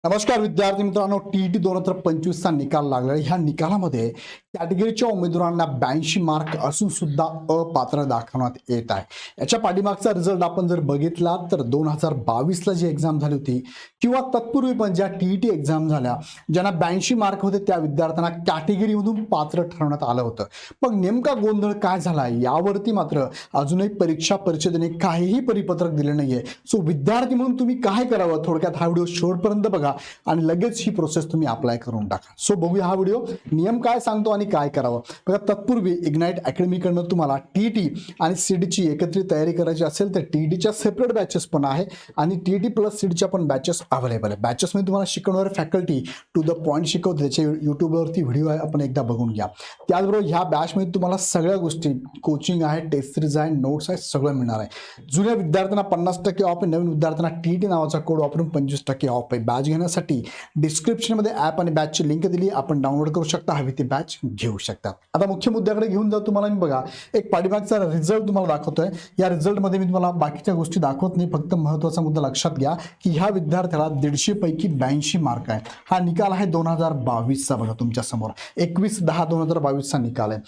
नमस्कार विद्यार्थी मित्रांनो, टीईटी 2025 चा निकाल लागला. ह्या निकालामध्ये कॅटेगरीच्या उमेदवारांना 82 मार्क असून सुद्धा अपात्र दाखवण्यात येत आहे. याच्या पाठीमागचा रिझल्ट आपण जर बघितला तर 2022 ला जी एक्झाम झाली होती किंवा तत्पूर्वी पण ज्या टीईटी एक्झाम झाल्या, ज्यांना 82 मार्क होते त्या विद्यार्थ्यांना कॅटेगरीमधून पात्र ठरवण्यात आलं होतं. मग नेमका गोंधळ काय झाला यावरती मात्र अजूनही परीक्षा परिषदेने काहीही परिपत्रक दिले नाहीये. सो विद्यार्थी म्हणून तुम्ही काय करावं, थोडक्यात हा व्हिडिओ शेवटपर्यंत बघा आणि लगेच ही प्रोसेस तुम्ही अप्लाय करून टाका. सो बघूया हा व्हिडिओ नियम काय सांगतो आणि काय करावं. बघा, तत्पूर्वी इग्नाइट अकॅडमीकडनं तुम्हाला टीईटी आणि सीडीची एकत्रित तयारी करायची असेल तर टीईटीच्या सेपरेट बॅचेस पण आहे आणि टीईटी प्लस सीडीच्या पण बॅचेस अवेलेबल आहे. बॅचेसमध्ये तुम्हाला शिकवणारे फॅकल्टी टू द पॉईंट शिकवते, त्याचे यूट्यूबवरती व्हिडिओ आहे, आपण एकदा बघून घ्या. त्याचबरोबर ह्या बॅचमध्ये तुम्हाला सगळ्या गोष्टी, कोचिंग आहे, टेस्ट सिरीज आहे, नोट्स आहे, सगळं मिळणार आहे. जुन्या विद्यार्थ्यांना 50% ऑफ आहे, नवीन विद्यार्थ्यांना टीईटी नावाचा कोड वापरून 25% ऑफ आहे. बॅच घेण्यासाठी डिस्क्रिप्शनमध्ये ॲप आणि बॅचची लिंक दिली, आपण डाउनलोड करू शकता, हवी ती बॅच घेऊ शकता. आता मुख्य मुद्द्याकडे घेऊन जाऊ तुम्हाला. मी बघा, एक पाठीमागचा रिझल्ट तुम्हाला दाखवतोय. या रिझल्टमध्ये मी तुम्हाला बाकीच्या गोष्टी दाखवत नाही, फक्त महत्त्वाचा मुद्दा लक्षात घ्या की ह्या विद्यार्थ्याला 150 पैकी 82 मार्क आहे. हा निकाल आहे 2022 चा. बघा तुमच्या समोर 21/10/2022 चा निकाल आहे.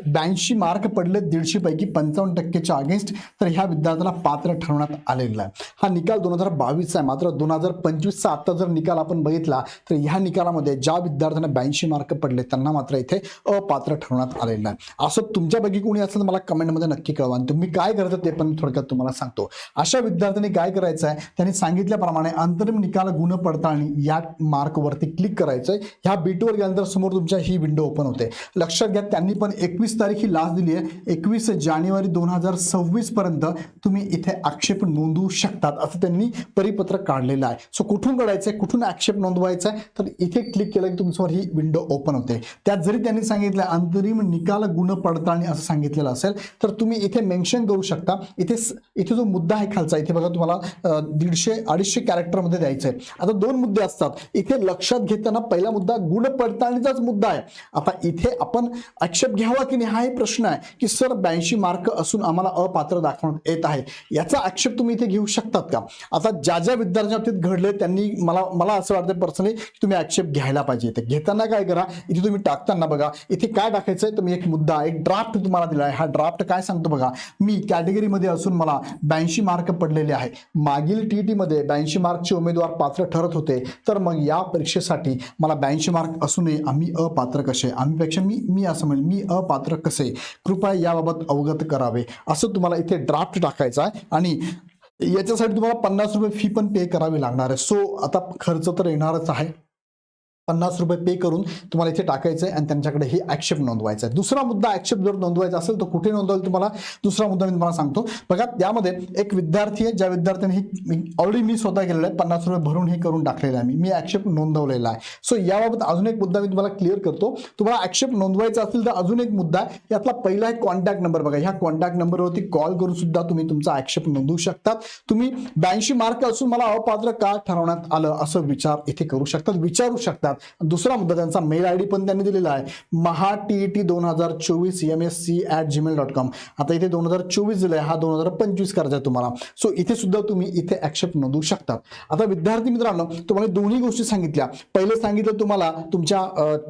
82 मार्क पडले 150 पैकी 55%च्या अगेन्स्ट, तर ह्या विद्यार्थ्याला पात्र ठरवण्यात आलेला आहे. हा निकाल 2022 चा आहे. मात्र 2025 चा आता जर निकाल आपण बघितला तर ह्या निकालामध्ये ज्या विद्यार्थ्यांना 82 मार्क पडले त्यांना मात्र इथे अपात्र ठरवण्यात आलेलं आहे. असं तुमच्यापैकी कोणी असेल तर मला कमेंटमध्ये नक्की कळवा आणि तुम्ही काय करता ते पण थोडक्यात तुम्हाला सांगतो. अशा विद्यार्थ्यांनी काय करायचं आहे, त्यांनी सांगितल्याप्रमाणे अंतरिम निकाल गुण पडताळणी या मार्कवरती क्लिक करायचं आहे. ह्या बीटवर गेल्यानंतर समोर तुमच्या ही विंडो ओपन होते. लक्षात घ्या, त्यांनी पण 21 तारीख ही लास्ट दिली आहे. 21 जानेवारी 2026 पर्यंत तुम्ही इथे आक्षेप नोंदवू शकतात असं त्यांनी परिपत्रक काढलेलं आहे. सो कुठून काढायचं आहे, कुठून आक्षेप नोंदवायचा आहे, तर इथे क्लिक केलं की तुमच्यावर ही विंडो ओपन होते. त्यात जरी त्यांनी सांगितलं अंतरिम निकाल गुण पडताळणी असं सांगितलेलं असेल तर तुम्ही इथे मेन्शन करू शकता. इथे जो मुद्दा आहे खालचा, इथे बघा तुम्हाला 150-250 कॅरेक्टरमध्ये द्यायचं आहे. आता दोन मुद्दे असतात इथे, लक्षात घेताना पहिला मुद्दा गुण पडताळणीचाच मुद्दा आहे. आता इथे आपण आक्षेप घ्यावा की नाही हा एक प्रश्न आहे की सर 82 मार्क असून आम्हाला अपात्र दाखवण्यात येत आहे, याचा आक्षेप तुम्ही इथे घेऊ शकतात का. आता ज्या ज्या विद्यार्थ्यांच्या बाबतीत घडले त्यांनी मला असं वाटतं पर्सनली तुम्ही आक्षेप घ्यायला पाहिजे. इथे घेताना काय करा, इथे तुम्ही टाकताना बघा इथे काय टाकायचंय, तुम्ही एक मुद्दा, एक ड्राफ्ट तुम्हाला दिला आहे. हा ड्राफ्ट काय सांगतो बघा, मी कॅटेगरीमध्ये असून मला 82 मार्क पडलेले आहे, मागील टीईटी मध्ये 82 मार्कचे उमेदवार पात्र ठरत होते, तर मग या परीक्षेसाठी मला 82 मार्क असूनही आम्ही अपात्र कसे, आम्ही पेक्षा मी असं म्हणेल मी अपात्र कसे, कृपया याबाबत अवगत करावे, असं तुम्हाला इथे ड्राफ्ट टाकायचा आहे. आणि याच्यासाठी तुम्हाला 50 रुपये फी पण पे करावी लागणार आहे. सो आता खर्च तर येणारच आहे, 50 रुपये पे करून तुम्हाला इथे टाकायचं आहे आणि त्यांच्याकडे हे आक्षेप नोंदवायचा आहे. दुसरा मुद्दा, आक्षेप जर नोंदवायचा असेल तर कुठे नोंदवाल तुम्हाला, दुसरा मुद्दा मी तुम्हाला सांगतो. बघा, त्यामध्ये एक विद्यार्थी आहे, ज्या विद्यार्थ्याने हे ऑलरेडी मी स्वतः केलेलं आहे, 50 रुपये भरून हे करून टाकलेलं आहे, मी आक्षेप नोंदवलेला आहे. सो याबाबत अजून एक मुद्दा मी तुम्हाला क्लिअर करतो. तुम्हाला आक्षेप नोंदवायचा असेल तर अजून एक मुद्दा आहे, यातला पहिला आहे कॉन्टॅक्ट नंबर. बघा, ह्या कॉन्टॅक्ट नंबरवरती कॉल करून सुद्धा तुम्ही तुमचा आक्षेप नोंदवू शकतात. तुम्ही 82 मार्क असून मला अपात्र का ठरवण्यात आलं असं इथे करू शकतात, विचारू शकतात. दुसरा मुद्दा, त्यांचा मेल आयडी पण त्यांनी दिलेला आहे, mahatet2024msc@gmail.com. आता इथे 2024 दिलाय, हा 2025 करायचा आहे तुम्हाला. सो इथे सुद्धा तुम्ही इथे आक्षेप नोंदवू शकतात. आता विद्यार्थी मित्रांनो, तुम्हाला दोन्ही गोष्टी सांगितल्या. पहिले सांगितलं तुम्हाला तुमच्या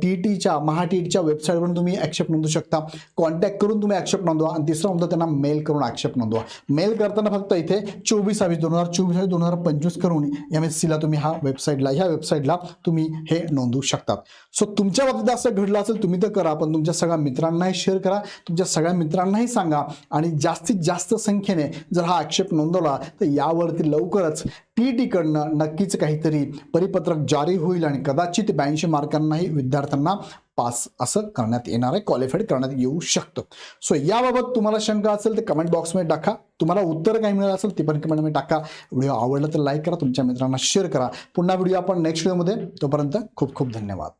टीईटीच्या महाटीईटीच्या वेबसाईटवरून तुम्ही आक्षेप नोंदवू शकता, कॉन्टॅक्ट करून तुम्ही आक्षेप नोंदवा. आणि तिसरा मुद्दा, त्यांना मेल करून आक्षेप नोंदवा. मेल करताना फक्त इथे 24/2024/2025 करून MSc ला तुम्ही ह्या वेबसाईटला तुम्ही हे नोंदवू शकता. सो तुमच्या बाबतीत असं घडलं असेल तुम्ही तर करा, पण तुमच्या सगळ्या मित्रांनाही शेअर करा, तुमच्या सगळ्या मित्रांनाही सांगा. आणि जास्तीत जास्त संख्येने जर हा आक्षेप नोंदवला तर यावरती लवकरच टीईटीकडनं नक्कीच काहीतरी परिपत्रक जारी होईल आणि कदाचित 82 मार्कांनाही विद्यार्थ्यांना पास असं करण्यात येणार आहे, क्वालिफाईड करण्यात येऊ शकतं. सो याबाबत तुम्हाला शंका असेल तर कमेंट बॉक्समध्ये टाका. तुम्हाला उत्तर काय मिळालं असेल ते पण कमेंटमध्ये टाका. व्हिडिओ आवडला तर लाईक करा, तुमच्या मित्रांना शेअर करा. पुन्हा व्हिडिओ आपण नेक्स्ट व्हिडिओमध्ये, तोपर्यंत खूप खूप धन्यवाद.